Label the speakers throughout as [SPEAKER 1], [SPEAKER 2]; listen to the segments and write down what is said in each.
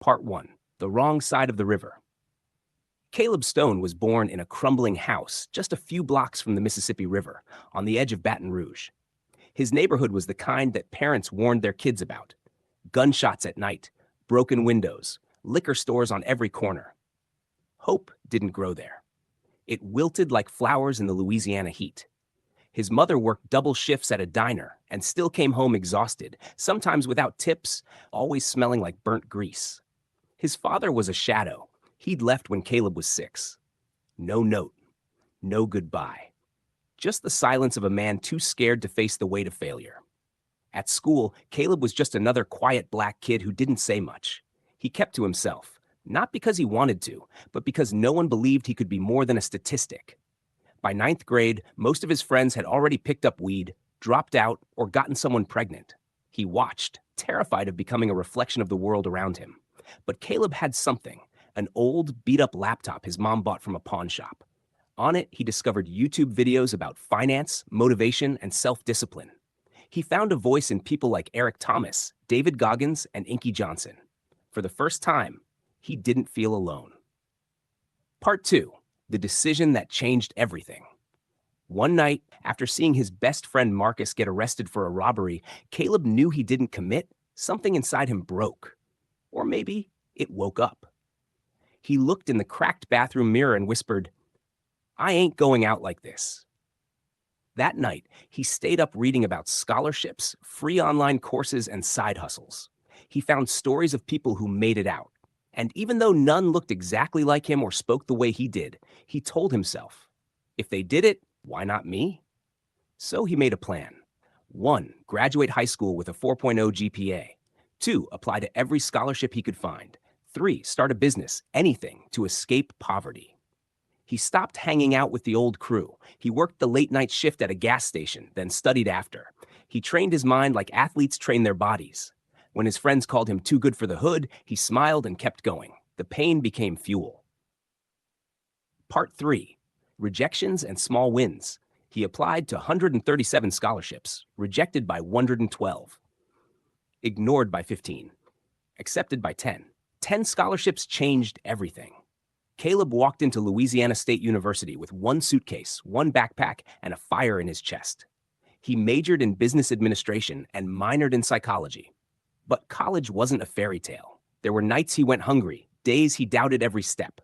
[SPEAKER 1] Part 1. The Wrong Side of the River. Caleb Stone was born in a crumbling house just a few blocks from the Mississippi River, on the edge of Baton Rouge. His neighborhood was the kind that parents warned their kids about. Gunshots at night, broken windows, liquor stores on every corner. Hope didn't grow there. It wilted like flowers in the Louisiana heat. His mother worked double shifts at a diner and still came home exhausted, sometimes without tips, always smelling like burnt grease. His father was a shadow. He'd left when Caleb was 6. No note, no goodbye. Just the silence of a man too scared to face the weight of failure. At school, Caleb was just another quiet black kid who didn't say much. He kept to himself, not because he wanted to, but because no one believed he could be more than a statistic. By 9th grade, most of his friends had already picked up weed, dropped out, or gotten someone pregnant. He watched, terrified of becoming a reflection of the world around him. But Caleb had something, an old, beat-up laptop his mom bought from a pawn shop. On it, he discovered YouTube videos about finance, motivation, and self-discipline. He found a voice in people like Eric Thomas, David Goggins, and Inky Johnson. For the first time, he didn't feel alone. Part 2. The decision that changed everything. One night, after seeing his best friend Marcus get arrested for a robbery, Caleb knew he didn't commit. Something inside him broke. Or maybe it woke up. He looked in the cracked bathroom mirror and whispered, "I ain't going out like this." That night, he stayed up reading about scholarships, free online courses, and side hustles. He found stories of people who made it out. And even though none looked exactly like him or spoke the way he did, he told himself, if they did it, why not me? So he made a plan. 1. Graduate high school with a 4.0 GPA. 2. Apply to every scholarship he could find. 3. Start a business, anything, to escape poverty. He stopped hanging out with the old crew. He worked the late-night shift at a gas station, then studied after. He trained his mind like athletes train their bodies. When his friends called him too good for the hood, he smiled and kept going. The pain became fuel. Part 3. Rejections and small wins. He applied to 137 scholarships, rejected by 112. Ignored by 15. Accepted by 10. 10 scholarships changed everything. Caleb walked into Louisiana State University with one suitcase, one backpack, and a fire in his chest. He majored in business administration and minored in psychology. But college wasn't a fairy tale. There were nights he went hungry, days he doubted every step.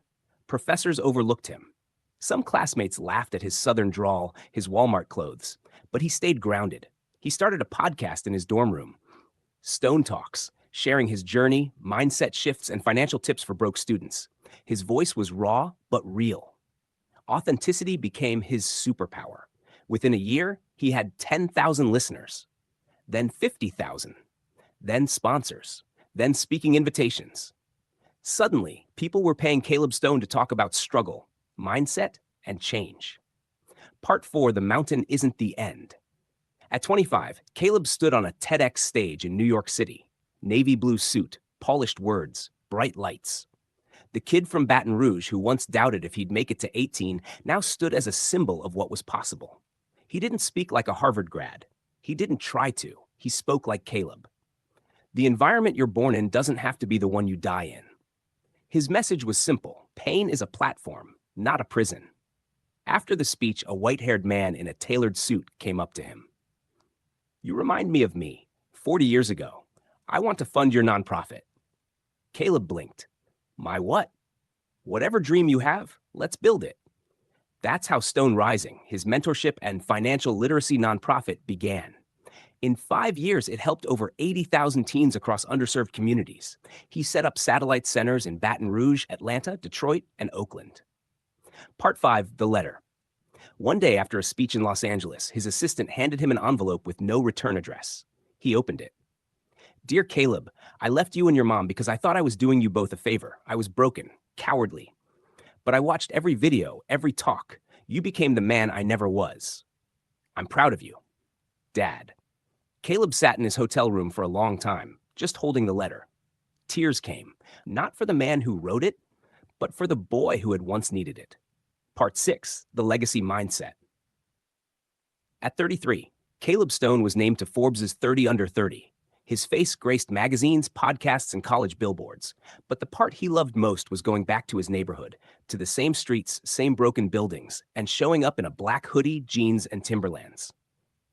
[SPEAKER 1] Professors overlooked him. Some classmates laughed at his southern drawl, his Walmart clothes, but he stayed grounded. He started a podcast in his dorm room, Stone Talks, sharing his journey, mindset shifts, and financial tips for broke students. His voice was raw, but real. Authenticity became his superpower. Within a year, he had 10,000 listeners, then 50,000. Then sponsors, then speaking invitations. Suddenly, people were paying Caleb Stone to talk about struggle, mindset, and change. Part 4, The Mountain Isn't the End. At 25, Caleb stood on a TEDx stage in New York City. Navy blue suit, polished words, bright lights. The kid from Baton Rouge who once doubted if he'd make it to 18 now stood as a symbol of what was possible. He didn't speak like a Harvard grad. He didn't try to. He spoke like Caleb. The environment you're born in doesn't have to be the one you die in. His message was simple. Pain is a platform, not a prison. After the speech, a white-haired man in a tailored suit came up to him. "You remind me of me, 40 years ago. I want to fund your nonprofit." Caleb blinked. "My what?" "Whatever dream you have, let's build it." That's how Stone Rising, his mentorship and financial literacy nonprofit, began. In 5 years, it helped over 80,000 teens across underserved communities. He set up satellite centers in Baton Rouge, Atlanta, Detroit, and Oakland. Part 5, The Letter. One day after a speech in Los Angeles, his assistant handed him an envelope with no return address. He opened it. "Dear Caleb, I left you and your mom because I thought I was doing you both a favor. I was broken, cowardly. But I watched every video, every talk. You became the man I never was. I'm proud of you. Dad." Caleb sat in his hotel room for a long time, just holding the letter. Tears came, not for the man who wrote it, but for the boy who had once needed it. Part 6, The Legacy Mindset. At 33, Caleb Stone was named to Forbes' 30 Under 30. His face graced magazines, podcasts, and college billboards. But the part he loved most was going back to his neighborhood, to the same streets, same broken buildings, and showing up in a black hoodie, jeans, and Timberlands.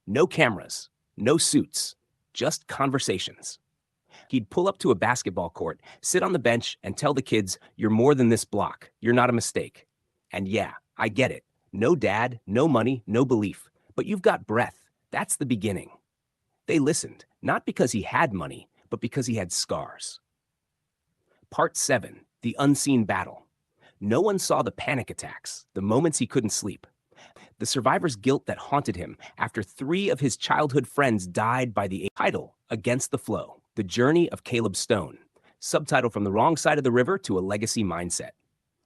[SPEAKER 1] No cameras, no suits, just conversations. He'd pull up to a basketball court, sit on the bench, and tell the kids, "You're more than this block. You're not a mistake." And yeah, I get it. No dad, no money, no belief. But you've got breath. That's the beginning. They listened, not because he had money, but because he had scars. Part 7, The Unseen Battle. No one saw the panic attacks, the moments he couldn't sleep. The survivor's guilt that haunted him after 3 of his childhood friends died by the title, Against the Flow, The Journey of Caleb Stone. Subtitle From the Wrong Side of the River to a Legacy Mindset.